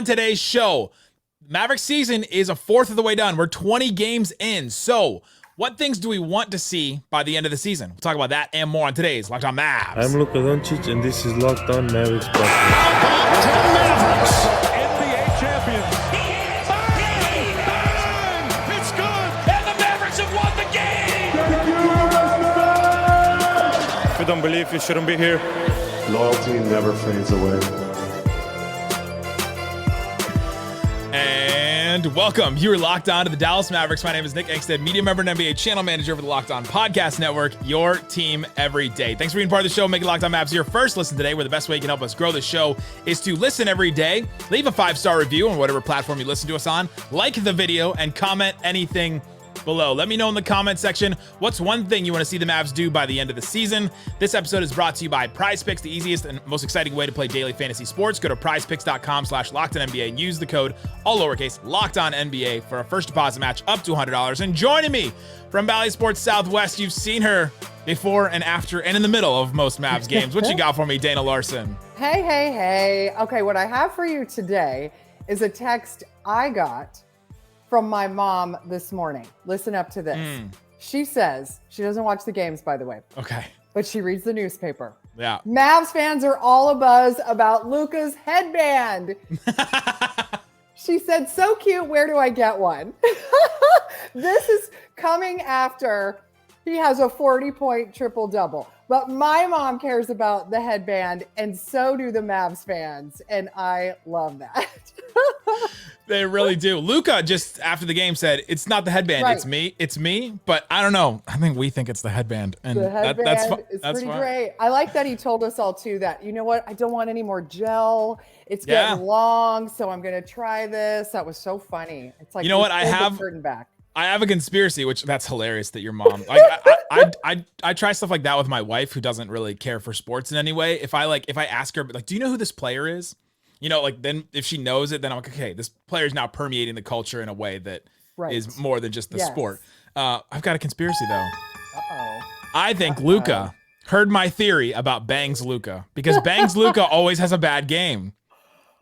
Today's show, Mavericks season is a fourth of the way done. We're 20 games in. So what things do we want to see by the end of the season? We'll talk about that and more on today's Locked On Mavs. I'm Luka Doncic, and this is Locked On Mavericks podcast. Mavericks, NBA champions. Bang! It's good, and the Mavericks have won the game. If you don't believe, you shouldn't be here. Loyalty never fades away. And welcome. You are locked on to the Dallas Mavericks. My name is Nick Angstadt, media member and NBA channel manager for the Locked On Podcast Network, your team every day. Thanks for being part of the show. Make it Locked On Mavs your first listen today, where the best way you can help us grow the show is to listen every day. Leave a 5-star review on whatever platform you listen to us on. Like the video and comment anything below. Let me know in the comment section what's one thing you want to see the Mavs do by the end of the season. This episode is brought to you by PrizePicks, the easiest and most exciting way to play daily fantasy sports. Go to prizepicks.com/LockedOnNBA and use the code, all lowercase, LockedOnNBA for a first deposit match up to $100. And joining me from Valley Sports Southwest, you've seen her before and after and in the middle of most Mavs games. What you got for me, Dana Larson? Hey. Okay, what I have for you today is a text I got from my mom this morning. Listen up to this. She says, she doesn't watch the games, by the way. Okay. But she reads the newspaper. Yeah. Mavs fans are all abuzz about Luka's headband. She said, so cute, where do I get one? This is coming after he has a 40-point triple-double. But my mom cares about the headband, and so do the Mavs fans, and I love that. They really do. Luka just after the game said, it's not the headband, right. It's me. But I don't know. I think we think it's the headband. And the headband that's pretty fine. great. I like that he told us all too that, you know what, I don't want any more gel. It's getting long, so I'm going to try this. That was so funny. It's like, you know what, I have the curtain back. I have a conspiracy, which that's hilarious that your mom, I try stuff like that with my wife, who doesn't really care for sports in any way. If I ask her, like, do you know who this player is? You know, like, then if she knows it, then I'm like, okay, this player is now permeating the culture in a way that is more than just the sport. I've got a conspiracy though. I think Luka heard my theory about Bangs Luka, because Bangs Luka always has a bad game.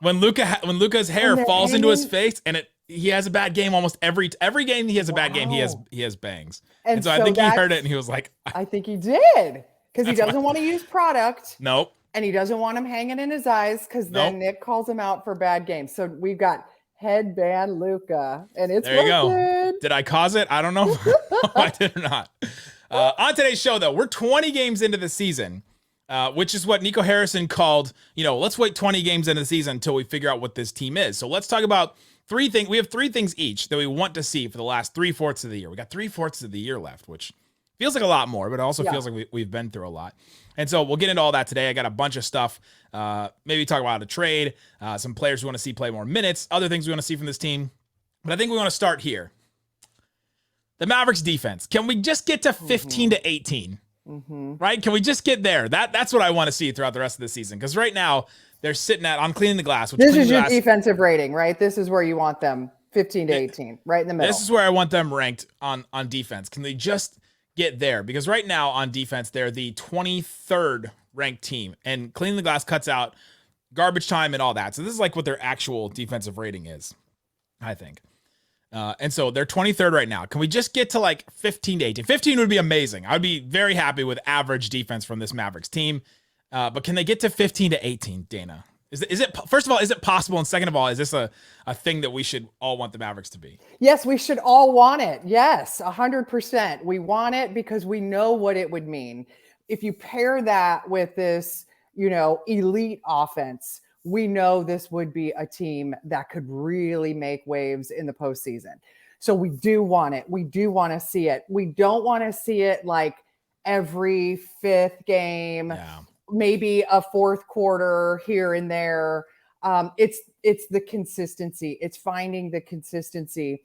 When Luka's hair falls into his face and he has a bad game almost every game he has a bad game, he has bangs. And so I think he heard it and he was like, I think he did, because he doesn't want to use product. Nope. And he doesn't want him hanging in his eyes, because then Nick calls him out for bad games. So we've got headband Luka, and it's there you working. go. Did I cause it? I don't know if I did or not. On today's show, though, we're 20 games into the season, which is what Nico Harrison called, let's wait 20 games into the season until we figure out what this team is. So let's talk about three things. We have three things each that we want to see for the last 3/4 of the year. We got 3/4 of the year left, which feels like a lot more, but it also feels like we've been through a lot. And so we'll get into all that today. I got a bunch of stuff. Maybe talk about a trade, some players we want to see play more minutes, other things we want to see from this team. But I think we want to start here. The Mavericks defense. Can we just get to 15 to 18? Right? Can we just get there? That's what I want to see throughout the rest of the season. Because right now they're sitting on cleaning the glass. This is your defensive rating, right? This is where you want them, 15 to 18, right in the middle. This is where I want them ranked on defense. Can they just get there? Because right now on defense, they're the 23rd ranked team, and cleaning the glass cuts out garbage time and all that. So this is like what their actual defensive rating is, I think. And so they're 23rd right now. Can we just get to like 15 to 18? 15 would be amazing. I would be very happy with average defense from this Mavericks team. But can they get to 15 to 18, Dana? Is it first of all, is it possible? And second of all, is this a thing that we should all want the Mavericks to be? Yes, we should all want it. Yes, 100%. We want it because we know what it would mean. If you pair that with this, elite offense, we know this would be a team that could really make waves in the postseason. So we do want it. We do want to see it. We don't want to see it like every fifth game. Yeah. Maybe a fourth quarter here and there. It's the consistency. It's finding the consistency,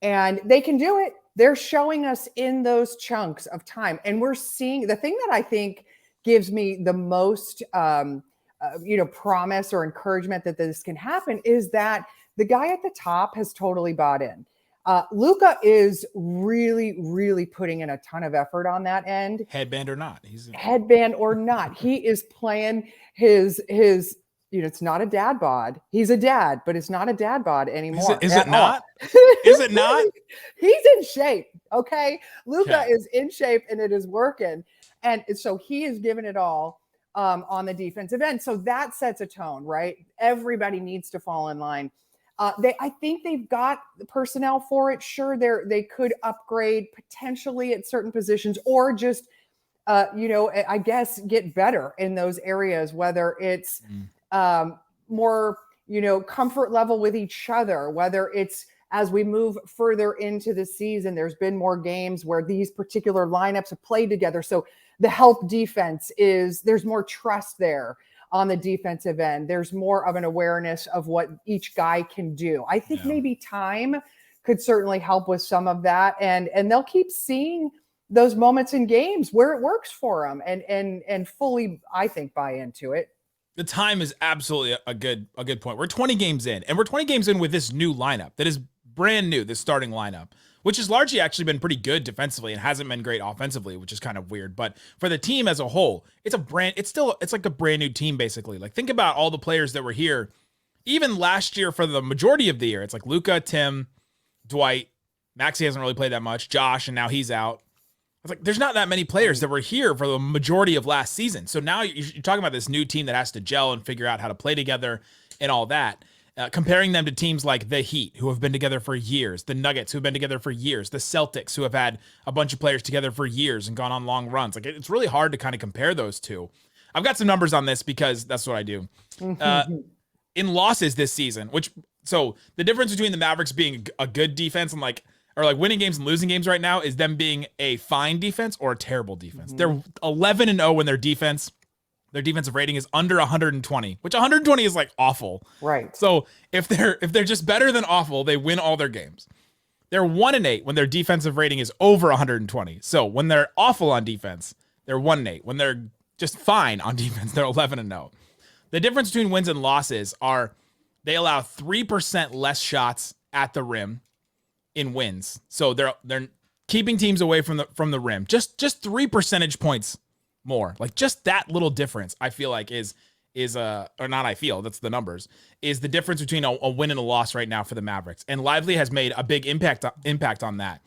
and they can do it. They're showing us in those chunks of time, and we're seeing the thing that I think gives me the most, promise or encouragement that this can happen is that the guy at the top has totally bought in. Luka is really, really putting in a ton of effort on that end. Headband or not. Headband or not. He is playing his it's not a dad bod. He's a dad, but it's not a dad bod anymore. Is it not? All. Is it not? He's in shape. Okay. Luka Okay. is in shape and it is working. And so he is giving it all on the defensive end. So that sets a tone, right? Everybody needs to fall in line. I think they've got the personnel for it. Sure, they could upgrade potentially at certain positions, or just, I guess get better in those areas, whether it's more, comfort level with each other, whether it's as we move further into the season, there's been more games where these particular lineups have played together. So the help defense there's more trust there on the defensive end. There's more of an awareness of what each guy can do. I think maybe time could certainly help with some of that. And they'll keep seeing those moments in games where it works for them and fully, I think, buy into it. The time is absolutely a good point. We're 20 games in, and we're 20 games in with this new lineup that is brand new, this starting lineup, which has largely actually been pretty good defensively and hasn't been great offensively, which is kind of weird. But for the team as a whole, it's like a brand new team, basically. Like, think about all the players that were here, even last year for the majority of the year. It's like Luka, Tim, Dwight, Maxey hasn't really played that much, Josh, and now he's out. It's like, there's not that many players that were here for the majority of last season. So now you're talking about this new team that has to gel and figure out how to play together and all that. Comparing them to teams like the Heat, who have been together for years, the Nuggets, who have been together for years, the Celtics, who have had a bunch of players together for years and gone on long runs. Like, it's really hard to kind of compare those two. I've got some numbers on this because that's what I do. In losses this season, so the difference between the Mavericks being a good defense and or winning games and losing games right now is them being a fine defense or a terrible defense. They're 11-0 when their defensive rating is under 120, which 120 is awful. Right. So if they're just better than awful, they win all their games. They're 1-8 when their defensive rating is over 120. So when they're awful on defense, they're 1-8. When they're just fine on defense, they're 11-0. The difference between wins and losses are they allow 3% less shots at the rim in wins. So they're keeping teams away from the rim. Just 3 percentage points more. Just that little difference, I feel like is or not I feel, that's the numbers, is the difference between a win and a loss right now for the Mavericks. And Lively has made a big impact on that.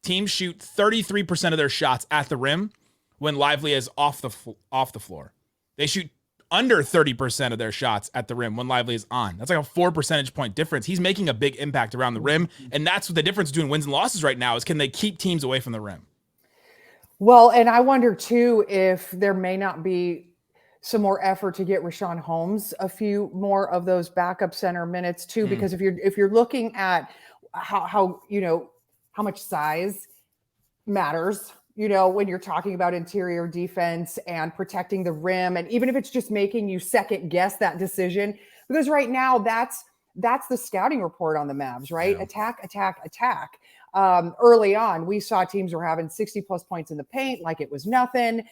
Teams shoot 33% of their shots at the rim when Lively is off the floor. They shoot under 30% of their shots at the rim when Lively is on. That's like a 4 percentage point difference. He's making a big impact around the rim, and that's what the difference between wins and losses right now is, can they keep teams away from the rim? Well, and I wonder too if there may not be some more effort to get Richaun Holmes a few more of those backup center minutes too, because if you're looking at how much size matters, when you're talking about interior defense and protecting the rim, and even if it's just making you second guess that decision, because right now that's the scouting report on the Mavs, right? Yeah. Attack, attack, attack. Early on, we saw teams were having 60 plus points in the paint like it was nothing.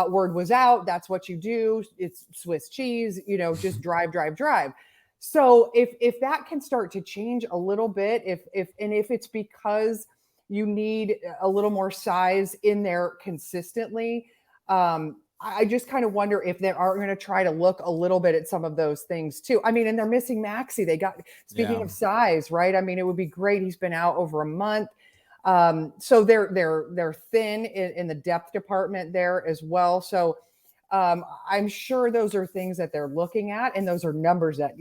Word was out. That's what you do. It's Swiss cheese, just drive. So if that can start to change a little bit, if it's because you need a little more size in there consistently, I just kind of wonder if they are going to try to look a little bit at some of those things too. I mean, and they're missing Maxey. Speaking of size, right? I mean, it would be great. He's been out over a month. So they're thin in the depth department there as well. So I'm sure those are things that they're looking at, and those are numbers that,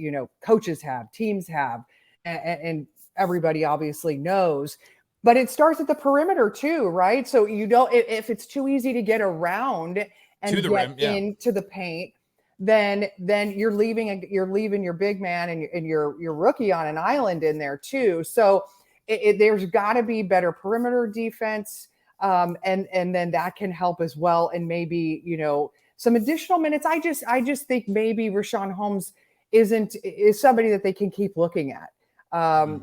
coaches have, teams have, and everybody obviously knows. But it starts at the perimeter too, right? So if it's too easy to get around and get into the paint, then you're leaving your big man and your rookie on an island in there too. So there's got to be better perimeter defense, and then that can help as well. And maybe some additional minutes. I just think maybe Richaun Holmes is somebody that they can keep looking at.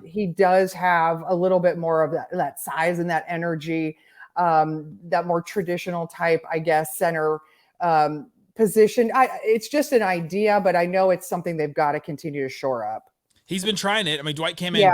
He does have a little bit more of that size and that energy, that more traditional type, I guess, center position. It's just an idea, but I know it's something they've got to continue to shore up. He's been trying it. I mean, Dwight came in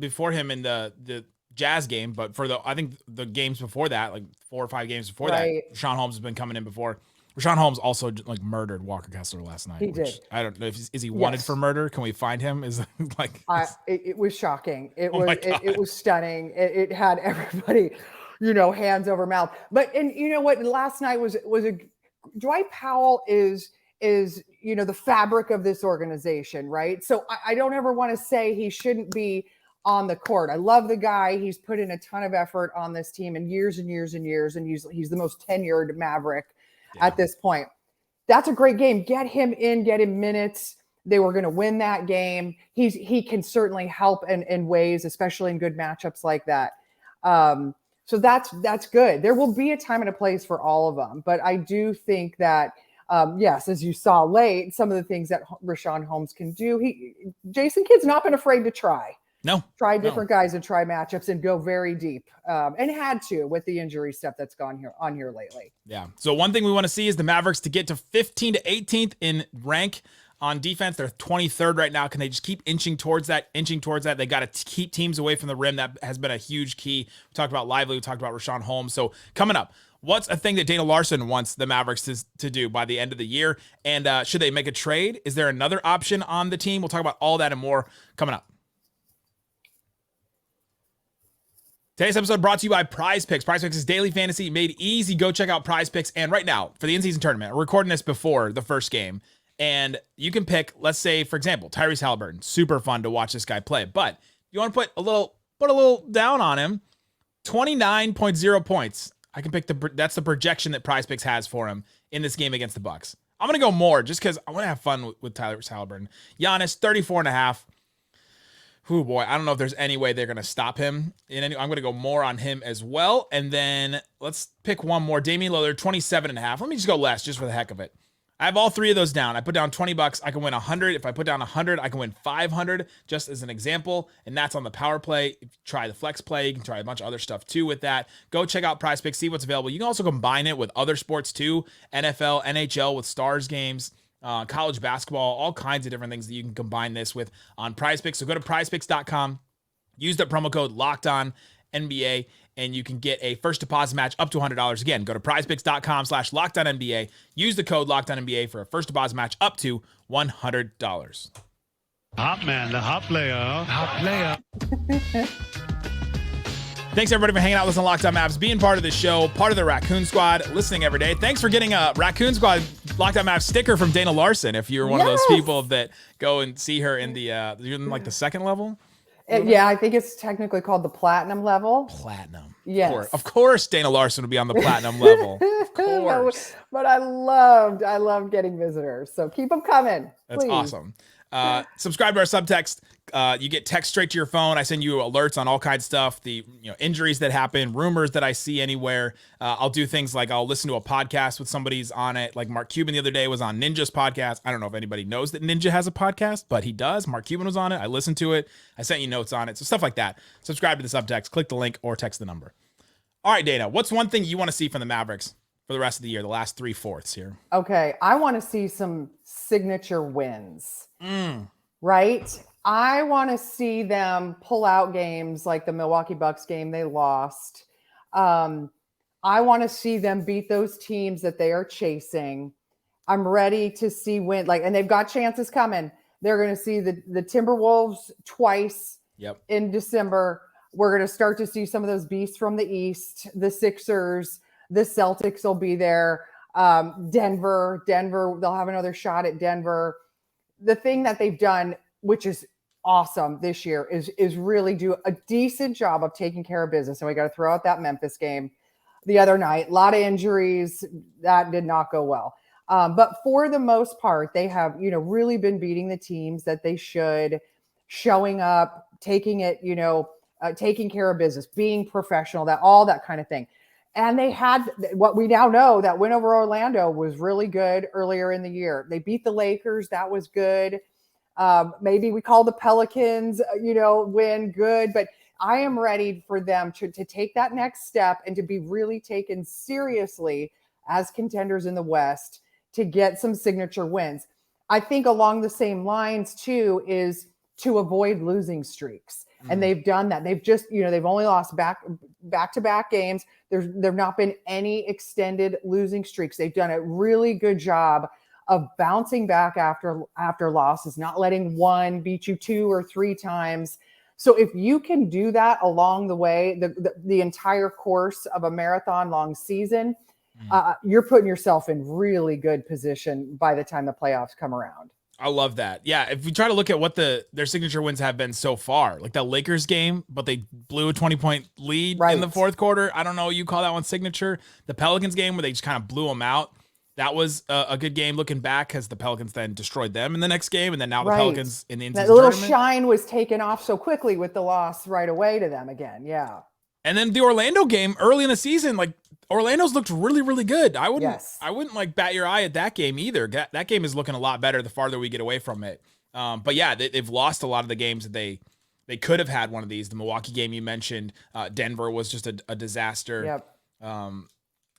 before him in the Jazz game, but I think the games before that, like 4 or 5 games before that, Richaun Holmes has been coming in before Rashawn Holmes also like murdered Walker Kessler last night. He did. I don't know if is he wanted for murder. Can we find him? Is like it was shocking. It Oh was my God. it was stunning. It had everybody, hands over mouth. But and you know what? Last night was a Dwight Powell is the fabric of this organization, right? So I don't ever want to say he shouldn't be on the court. I love the guy. He's put in a ton of effort on this team and years and years and years, and he's the most tenured Maverick at this point. That's a great game. Get him in, get him minutes. They were going to win that game. He can certainly help in ways, especially in good matchups like that. So that's good. There will be a time and a place for all of them, but I do think that yes, as you saw late, some of the things that Rashawn Holmes can do, Jason Kidd's not been afraid to try. Try different guys and try matchups and go very deep, and had to with the injury stuff that's gone on here lately. Yeah. So one thing we want to see is the Mavericks to get to 15 to 18th in rank on defense. They're 23rd right now. Can they just keep inching towards that? They got to keep teams away from the rim. That has been a huge key. We talked about Lively. We talked about Rashawn Holmes. So coming up, what's a thing that Dana Larson wants the Mavericks to do by the end of the year? And should they make a trade? Is there another option on the team? We'll talk about all that and more coming up. Today's episode brought to you by Prize Picks. Prize Picks is daily fantasy made easy. Go check out Prize Picks. And right now, for the in-season tournament, we're recording this before the first game. And you can pick, let's say, for example, Tyrese Halliburton. Super fun to watch this guy play. But you want to put a little down on him, 29.0 points. I can pick that's the projection that Prize Picks has for him in this game against the Bucks. I'm going to go more just because I want to have fun with Tyrese Halliburton. Giannis, 34.5. Oh boy, I don't know if there's any way they're going to stop him. I'm going to go more on him as well. And then let's pick one more. Damian Lillard, 27.5. Let me just go less just for the heck of it. I have all three of those down. I put down $20. I can win 100. If I put down 100, I can win 500 just as an example. And that's on the power play. If you try the flex play, you can try a bunch of other stuff too with that. Go check out Prize Picks, see what's available. You can also combine it with other sports too. NFL, NHL with Stars games. College basketball, all kinds of different things that you can combine this with on Prize Picks. So go to prizepicks.com, use the promo code LOCKEDONNBA, and you can get a first deposit match up to $100. Again, go to prizepicks.com/LOCKEDONNBA, use the code LOCKEDONNBA for a first deposit match up to $100. Hot man, the hot player. Thanks, everybody, for hanging out, listening to Locked On Mavs, being part of the show, part of the Raccoon Squad, listening every day. Thanks for getting a Raccoon Squad Locked On Mavs sticker from Dana Larson. If you're one of those people that go and see her in you're in like the second level. Yeah, I think it's technically called the platinum level. Platinum. Yes. Of course, Dana Larson would be on the platinum level. Of course. But I loved getting visitors. So keep them coming. That's please. awesome. Subscribe to our subtext. You get text straight to your phone. I send you alerts on all kinds of stuff, the injuries that happen, rumors that I see anywhere. I'll do things like I'll listen to a podcast with somebody's on it. Like Mark Cuban the other day was on Ninja's podcast. I don't know if anybody knows that Ninja has a podcast, but he does. Mark Cuban was on it. I listened to it. I sent you notes on it. So stuff like that. Subscribe to the subtext, click the link, or text the number. All right, Dana, what's one thing you want to see from the Mavericks for the rest of the year, the last 3/4 here? Okay, I want to see some signature wins. Right? I want to see them pull out games like the Milwaukee Bucks game they lost. I want to see them beat those teams that they are chasing. I'm ready to see and they've got chances coming. They're going to see the Timberwolves twice in December. We're going to start to see some of those beasts from the East, the Sixers, the Celtics will be there. Denver, they'll have another shot at Denver. The thing that they've done, which is awesome this year, is really do a decent job of taking care of business. And we got to throw out that Memphis game the other night. A lot of injuries. That did not go well. But for the most part, they have, really been beating the teams that they should, showing up, taking it, taking care of business, being professional, all that kind of thing. And they had what we now know, that win over Orlando was really good earlier in the year. They beat the Lakers. That was good. Maybe we call the Pelicans, win good. But I am ready for them to take that next step and to be really taken seriously as contenders in the West to get some signature wins. I think along the same lines, too, is to avoid losing streaks. And they've done that. They've just, they've only lost back-to-back games. There've not been any extended losing streaks. They've done a really good job of bouncing back after losses, not letting one beat you 2 or 3 times. So if you can do that along the way, the entire course of a marathon long season, you're putting yourself in really good position by the time the playoffs come around. I love that. Yeah, if we try to look at what their signature wins have been so far, like that Lakers game, but they blew a 20-point lead in the fourth quarter. I don't know, you call that one signature. The Pelicans game where they just kind of blew them out. That was a good game looking back because the Pelicans then destroyed them in the next game, and then now the Pelicans in the in-season little tournament. Shine was taken off so quickly with the loss right away to them again. Yeah. And then the Orlando game early in the season, like Orlando's looked really, really good. I wouldn't like bat your eye at that game either. That game is looking a lot better the farther we get away from it. But yeah, they've lost a lot of the games that they could have had one of these. The Milwaukee game you mentioned, Denver was just a disaster. Yep.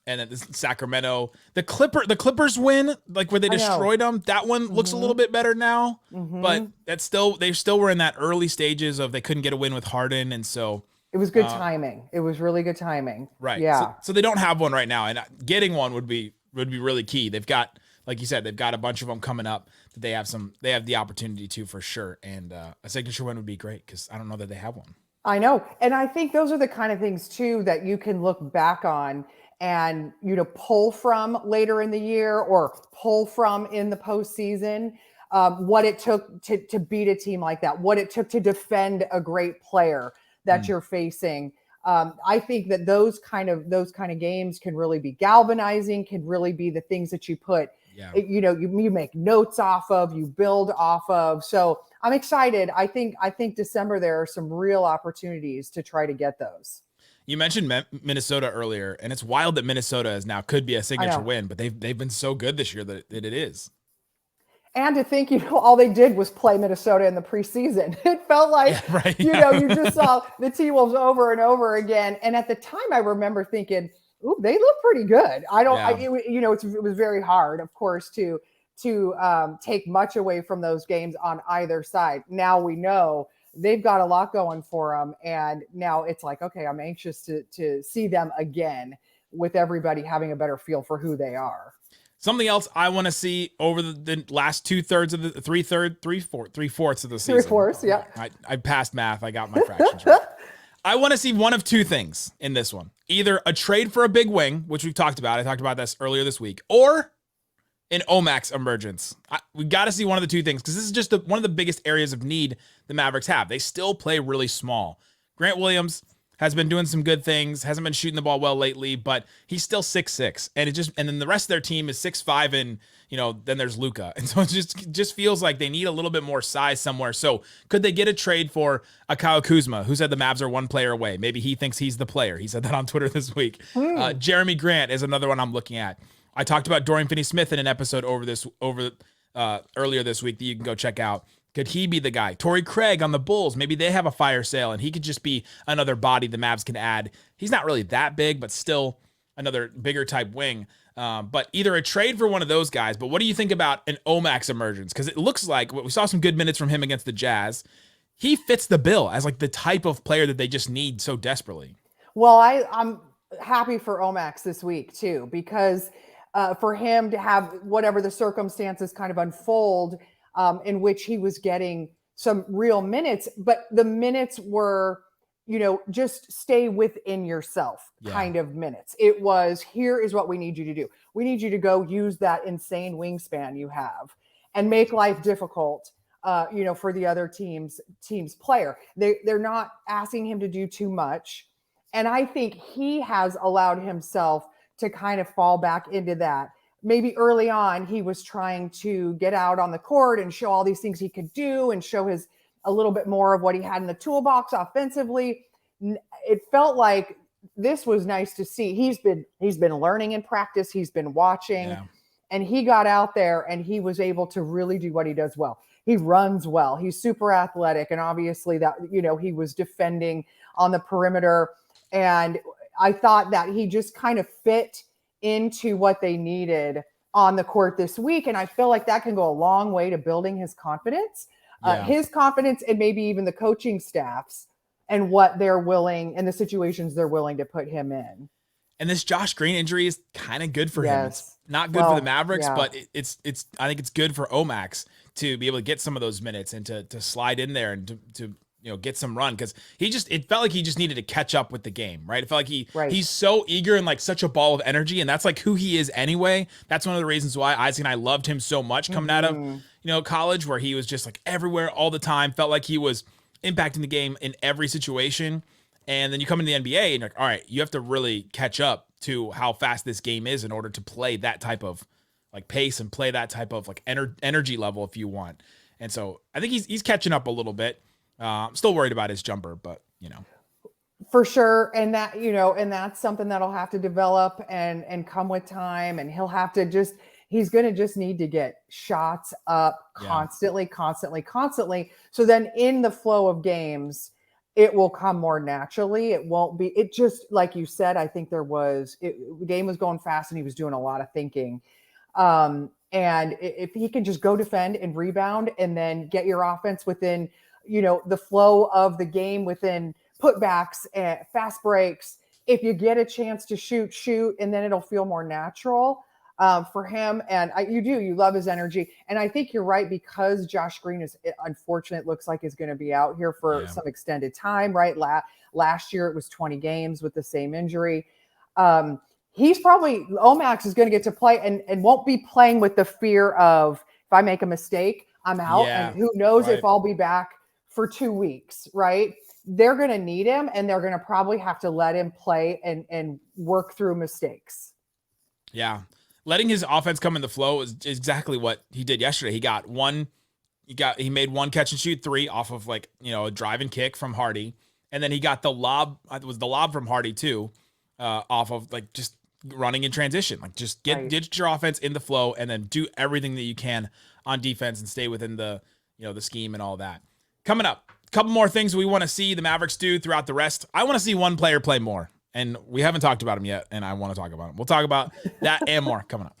And then Sacramento, the Clippers win, like where they destroyed them. That one looks a little bit better now, but they still were in that early stages of they couldn't get a win with Harden, and so. It was good timing. It was really good timing. Right. Yeah. So they don't have one right now, and getting one would be really key. They've got, like you said, they've got a bunch of them coming up that they have the opportunity to for sure. And a signature win would be great because I don't know that they have one. I know. And I think those are the kind of things too that you can look back on and, pull from later in the year or pull from in the postseason. What it took to beat a team like that, what it took to defend a great player that you're facing. I think that those kind of games can really be galvanizing, can really be the things that you put, you make notes off of, you build off of. So I'm excited. I think December, there are some real opportunities to try to get those. You mentioned Minnesota earlier, and it's wild that Minnesota could be a signature win, but they've been so good this year that it is. And to think, all they did was play Minnesota in the preseason. It felt like, you just saw the T-Wolves over and over again. And at the time, I remember thinking, "Ooh, they look pretty good." It was very hard, of course, to take much away from those games on either side. Now we know they've got a lot going for them, and now it's like, okay, I'm anxious to see them again with everybody having a better feel for who they are. Something else I want to see over the last 2/3 of the 3/4 of the season. 3/4, yeah. I passed math. I got my fractions right. I want to see one of two things in this one. Either a trade for a big wing, which we've talked about. I talked about this earlier this week. Or an Omax emergence. We got to see one of the two things because this is just one of the biggest areas of need the Mavericks have. They still play really small. Grant Williams has been doing some good things, hasn't been shooting the ball well lately, but he's still 6'6", and then the rest of their team is 6'5", and then there's Luka, and so it just feels like they need a little bit more size somewhere. So could they get a trade for a Kyle Kuzma, who said the Mavs are one player away? Maybe he thinks he's the player. He said that on Twitter this week. Jeremy Grant is another one I'm looking at. I talked about Dorian Finney-Smith in an episode earlier this week that you can go check out. Could he be the guy? Torrey Craig on the Bulls. Maybe they have a fire sale and he could just be another body the Mavs can add. He's not really that big, but still another bigger type wing. But either a trade for one of those guys. But what do you think about an Omax emergence? Because it looks like we saw some good minutes from him against the Jazz. He fits the bill as like the type of player that they just need so desperately. Well, I'm happy for Omax this week too, because for him to have whatever the circumstances kind of unfold, in which he was getting some real minutes, but the minutes were, just stay within yourself kind of minutes. It was, here is what we need you to do. We need you to go use that insane wingspan you have and make life difficult, for the other team's player. They're not asking him to do too much. And I think he has allowed himself to kind of fall back into that. Maybe early on, he was trying to get out on the court and show all these things he could do and show a little bit more of what he had in the toolbox offensively. It felt like this was nice to see. He's been learning in practice. He's been watching, and he got out there and he was able to really do what he does well. He runs well. He's super athletic, and obviously that he was defending on the perimeter. And I thought that he just kind of fit into what they needed on the court this week. And I feel like that can go a long way to building his confidence. Yeah. His confidence and maybe even the coaching staffs and what they're willing and the situations they're willing to put him in. And this Josh Green injury is kind of good for him. It's Yes. not good for the Well, Mavericks, yeah. but it's I think it's good for Omax to be able to get some of those minutes and to slide in there and to get some run, because it felt like he just needed to catch up with the game, right? It felt like Right. he's so eager and like such a ball of energy, and that's like who he is anyway. That's one of the reasons why Isaac and I loved him so much coming out of college, where he was just like everywhere all the time, felt like he was impacting the game in every situation. And then you come into the NBA and you're like, all right, you have to really catch up to how fast this game is in order to play that type of like pace and play that type of like energy level if you want. And so I think he's catching up a little bit. I'm still worried about his jumper, but For sure. And that, and that's something that'll have to develop and come with time. And he'll have to he's going to just need to get shots up constantly. So then in the flow of games, it will come more naturally. It won't be, it just, like you said, I think the game was going fast and he was doing a lot of thinking. And if he can just go defend and rebound and then get your offense within, the flow of the game, within putbacks and fast breaks, if you get a chance to shoot, and then it'll feel more natural for him. And you love his energy. And I think you're right, because Josh Green unfortunate, looks like is going to be out here for some extended time, right? Last year it was 20 games with the same injury. He's probably, Omax is going to get to play and won't be playing with the fear of, if I make a mistake, I'm out. Yeah, and who knows right. if I'll be back for 2 weeks, right? They're going to need him, and they're going to probably have to let him play and work through mistakes. Yeah. Letting his offense come in the flow is exactly what he did yesterday. He made one catch and shoot three off of like, a drive and kick from Hardy. And then he got the lob. It was the lob from Hardy too, off of like just running in transition. Like just get your offense in the flow and then do everything that you can on defense and stay within the scheme and all that. Coming up, a couple more things we want to see the Mavericks do throughout the rest. I want to see one player play more, and we haven't talked about him yet, and I want to talk about him. We'll talk about that and more coming up.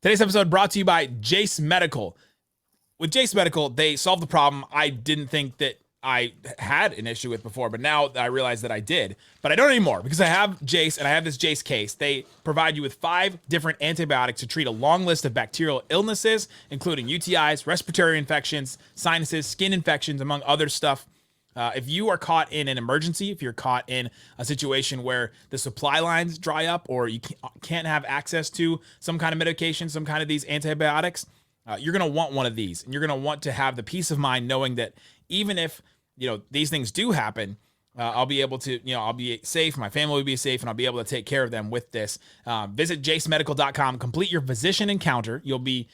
Today's episode brought to you by Jase Medical. With Jase Medical, they solved the problem I didn't think that I had an issue with before, but now I realize that I did. But I don't anymore, because I have Jase, and I have this Jase case. They provide you with 5 different antibiotics to treat a long list of bacterial illnesses, including UTIs, respiratory infections, sinuses, skin infections, among other stuff. If you are caught in an emergency, if you're caught in a situation where the supply lines dry up or you can't have access to some kind of medication, some kind of these antibiotics, you're going to want one of these. And you're going to want to have the peace of mind knowing that even if these things do happen, I'll be able to, I'll be safe, my family will be safe, and I'll be able to take care of them with this. Visit jasemedical.com, complete your physician encounter. You'll be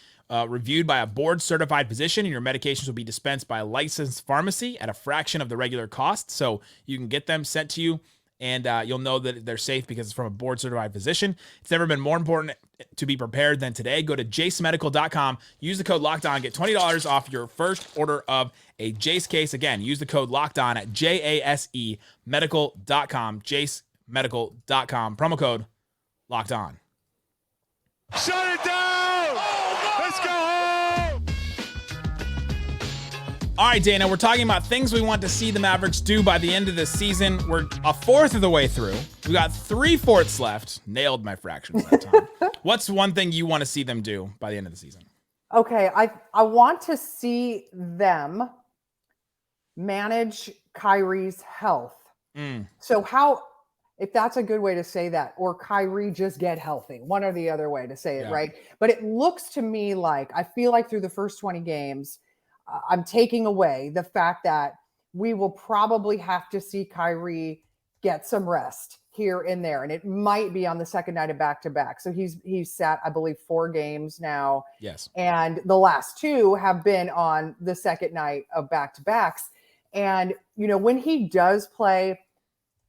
reviewed by a board-certified physician, and your medications will be dispensed by a licensed pharmacy at a fraction of the regular cost. So you can get them sent to you, and you'll know that they're safe because it's from a board-certified physician. It's never been more important to be prepared than today. Go to jasemedical.com, use the code LOCKEDON, get $20 off your first order of a Jase case. Again, use the code LOCKEDON at jasemedical.com, jasemedical.com, promo code LOCKEDON. Shut it down! Let's go home! All right, Dana, we're talking about things we want to see the Mavericks do by the end of the season. We're a fourth of the way through. We got 3/4 left. Nailed my fractions that time. What's one thing you want to see them do by the end of the season? Okay, I want to see them manage Kyrie's health. So if that's a good way to say that, or Kyrie just get healthy, one or the other way to say it, right? But it looks to me like, I feel like through the first 20 games, I'm taking away the fact that we will probably have to see Kyrie get some rest here and there. And it might be on the second night of back-to-back. So he's sat, I believe, 4 games now. Yes. And the last 2 have been on the second night of back-to-backs. And, when he does play,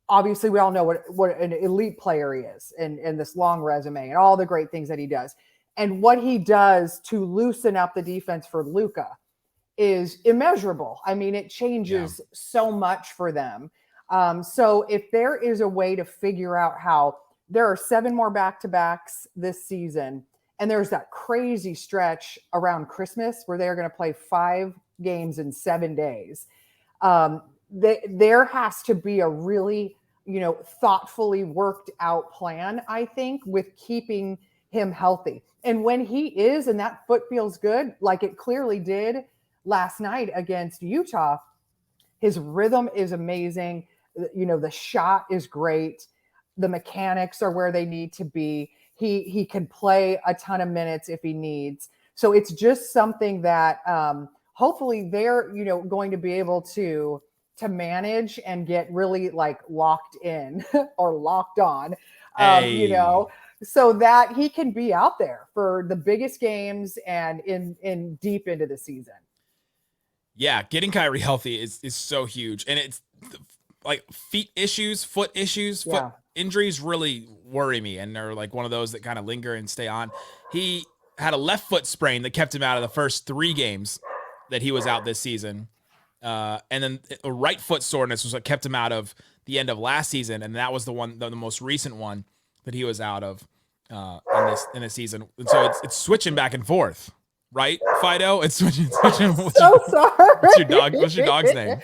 obviously we all know what an elite player he is and this long resume and all the great things that he does. And what he does to loosen up the defense for Luka is immeasurable. I mean, it changes so much for them. So if there is a way to figure out how there are 7 more back-to-backs this season, And there's that crazy stretch around Christmas where they're going to play 5 games in 7 days. There has to be a really, thoughtfully worked out plan, I think, with keeping him healthy. And when he is, and that foot feels good, like it clearly did last night against Utah, his rhythm is amazing. The shot is great. The mechanics are where they need to be. He can play a ton of minutes if he needs. So it's just something that hopefully they're, going to be able to manage and get really like locked in or locked on, so that he can be out there for the biggest games and in deep into the season. Yeah, getting Kyrie healthy is so huge. And it's like foot issues, foot injuries really worry me. And they're like one of those that kind of linger and stay on. He had a left foot sprain that kept him out of the first 3 games that he was out this season. And then a right foot soreness was what kept him out of the end of last season. And that was the most recent one that he was out of in this season. And so it's switching back and forth. Right, Fido? It's switching. Sorry. What's your dog's name?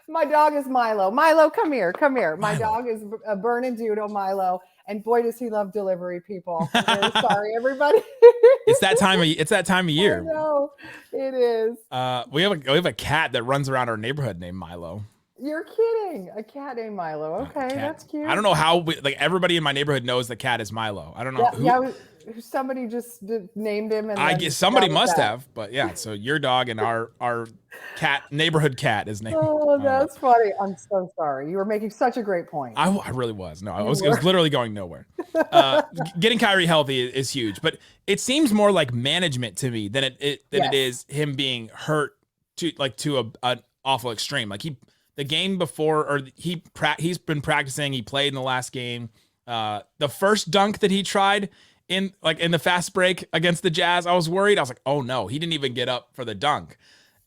My dog is Milo. Milo, come here. My dog is a Burn and Doodle, Milo. And boy, does he love delivery people. I'm very sorry, everybody. It's that time of year. I know, it is. We have a cat that runs around our neighborhood named Milo. You're kidding. A cat named Milo. Okay, that's cute. I don't know how everybody in my neighborhood knows the cat is Milo. I don't know who. Somebody just named him. And I guess somebody must have, but yeah. So your dog and our neighborhood cat is named. Oh, that's funny. I'm so sorry. You were making such a great point. I really was. No, it was literally going nowhere. Getting Kyrie healthy is huge, but it seems more like management to me than it is him being hurt to an awful extreme. Like the game before, or he's been practicing. He played in the last game. The first dunk that he tried in the fast break against the Jazz, I was worried. I was like, oh no, he didn't even get up for the dunk.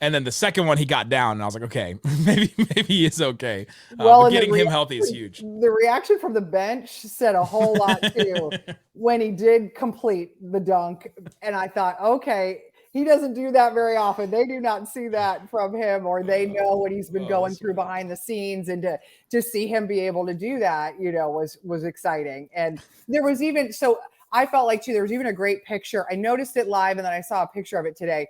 And then the second one, he got down, and I was like, okay, maybe he is okay. But getting him healthy is huge. The reaction from the bench said a whole lot too when he did complete the dunk. And I thought, okay, he doesn't do that very often. They do not see that from him, or they know what he's been going through behind the scenes, and to see him be able to do that, was exciting. And there was even, so I felt like too, there was even a great picture. I noticed it live, and then I saw a picture of it today.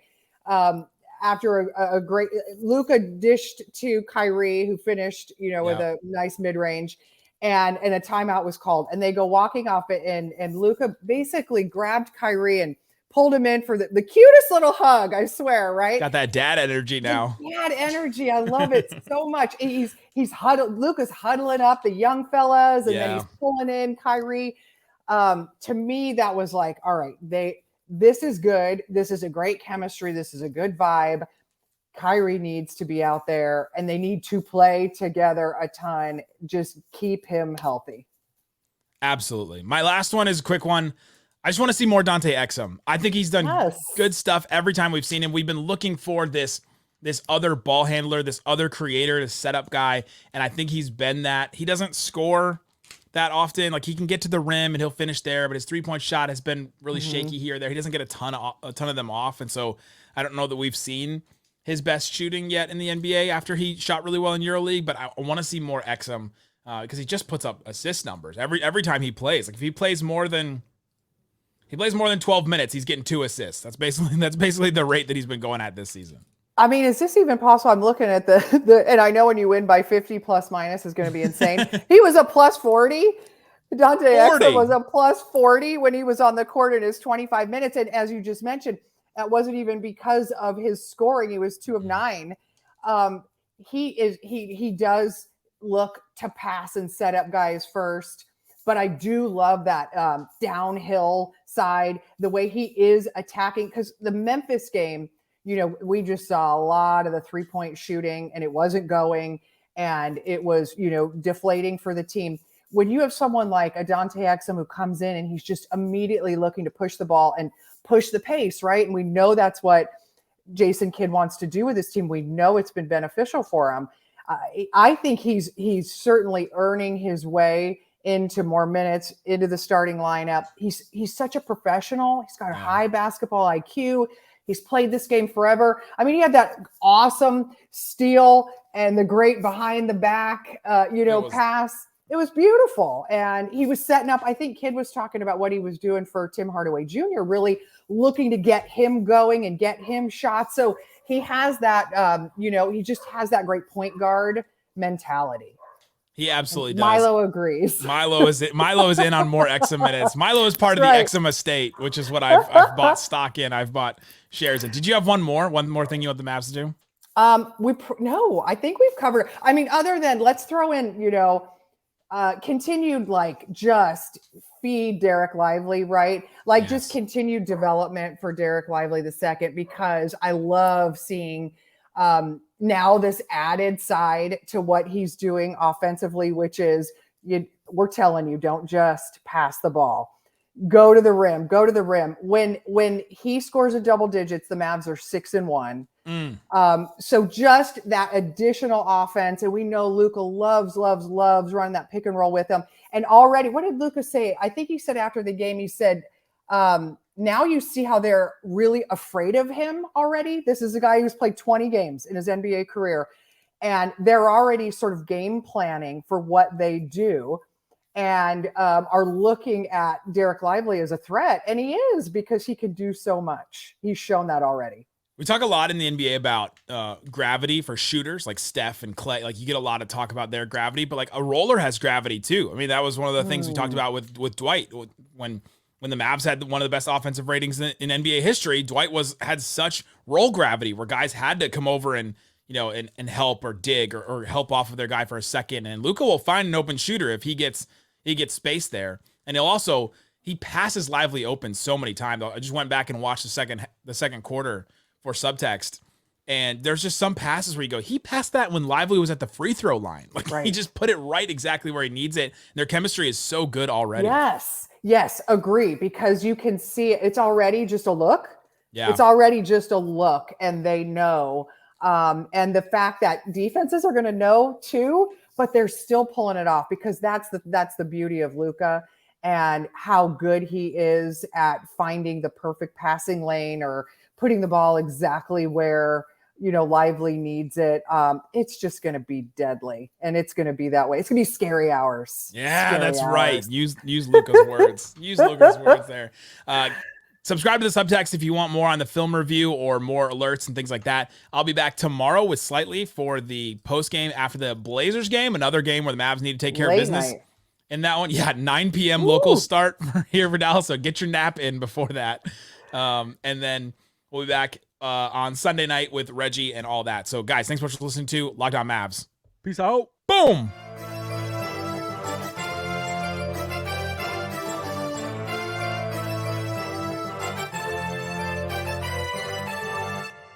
After a great Luka dished to Kyrie, who finished, with a nice mid-range, and a timeout was called, and they go walking off it, and Luka basically grabbed Kyrie and pulled him in for the cutest little hug, I swear, right? Got that dad energy now. Dad energy. I love it so much. He's Luka's huddling up the young fellas, and then he's pulling in Kyrie. To me, that was like, all right, this is good. This is a great chemistry. This is a good vibe. Kyrie needs to be out there, and they need to play together a ton. Just keep him healthy. Absolutely. My last one is a quick one. I just want to see more Dante Exum. I think he's done good stuff every time we've seen him. We've been looking for this other ball handler, this other creator, this setup guy, and I think he's been that. He doesn't score that often. Like, he can get to the rim and he'll finish there, but his 3-point shot has been really shaky here or there. He doesn't get a ton of them off, and so I don't know that we've seen his best shooting yet in the NBA after he shot really well in EuroLeague, but I want to see more Exum because he just puts up assist numbers every time he plays. Like, if he plays more than 12 minutes, he's getting 2 assists. That's basically the rate that he's been going at this season. I mean, is this even possible? I'm looking at the and I know when you win by 50 plus minus is going to be insane. He was a plus 40. Dante Exum was a plus 40 when he was on the court in his 25 minutes. And as you just mentioned, that wasn't even because of his scoring. He was 2 of 9. He does look to pass and set up guys first. But I do love that downhill side, the way he is attacking, because the Memphis game, we just saw a lot of the 3-point shooting, and it wasn't going, and it was, deflating for the team. When you have someone like a Dante Exum who comes in and he's just immediately looking to push the ball and push the pace, right? And we know that's what Jason Kidd wants to do with his team. We know it's been beneficial for him. I think he's certainly earning his way into more minutes, into the starting lineup. He's such a professional. He's got a high basketball IQ. He's played this game forever. I mean, he had that awesome steal and the great behind the back, pass. It was beautiful. And he was setting up. I think Kid was talking about what he was doing for Tim Hardaway Jr., really looking to get him going and get him shots. So he has that, he just has that great point guard mentality. He absolutely does. Milo agrees. Milo is in on more Exum minutes. Milo is part of the Exum estate, which is what I've bought stock in. I've bought shares in. Did you have one more thing you want the Mavs to do? No, I think we've covered it. I mean, other than let's throw in, continued just feed Dereck Lively, right? Just continued development for Dereck Lively II, because I love seeing now this added side to what he's doing offensively, which is we're telling you, don't just pass the ball. Go to the rim. When he scores a double digits, the Mavs are 6-1. So just that additional offense, and we know Luka loves running that pick and roll with him. And already, what did Luka say? I think he said after the game, he said, now you see how they're really afraid of him already. This is a guy who's played 20 games in his NBA career, and they're already sort of game planning for what they do, and are looking at Dereck Lively as a threat. And he is, because he can do so much. He's shown that already. We talk a lot in the NBA about gravity for shooters like Steph and Clay. You get a lot of talk about their gravity, but a roller has gravity too. I mean, that was one of the things we talked about with Dwight when the Mavs had one of the best offensive ratings in NBA history. Dwight had such roll gravity where guys had to come over and help or dig or help off of their guy for a second. And Luka will find an open shooter if he gets space there, and he passes Lively open so many times. I just went back and watched the second quarter for Subtext, and there's just some passes where you go, he passed that when Lively was at the free throw line. He just put it right exactly where he needs it. Their chemistry is so good already. Yes, agree, because you can see it's already just a look. Yeah. It's already just a look, and they know. And the fact that defenses are going to know too, but they're still pulling it off, because that's the beauty of Luka and how good he is at finding the perfect passing lane or putting the ball exactly where, Lively needs it. It's just going to be deadly, and it's going to be that way. It's going to be scary hours. Yeah, that's right. Use Luka's words. Use Luka's words there. Subscribe to the Subtext if you want more on the film review or more alerts and things like that. I'll be back tomorrow with Slightly for the post game after the Blazers game, another game where the Mavs need to take care of business. Night. In that one, 9 p.m. local start here for Dallas, so get your nap in before that. And then we'll be back on Sunday night with Reggie and all that. So, guys, thanks so much for listening to Locked On Mavs. Peace out. Boom.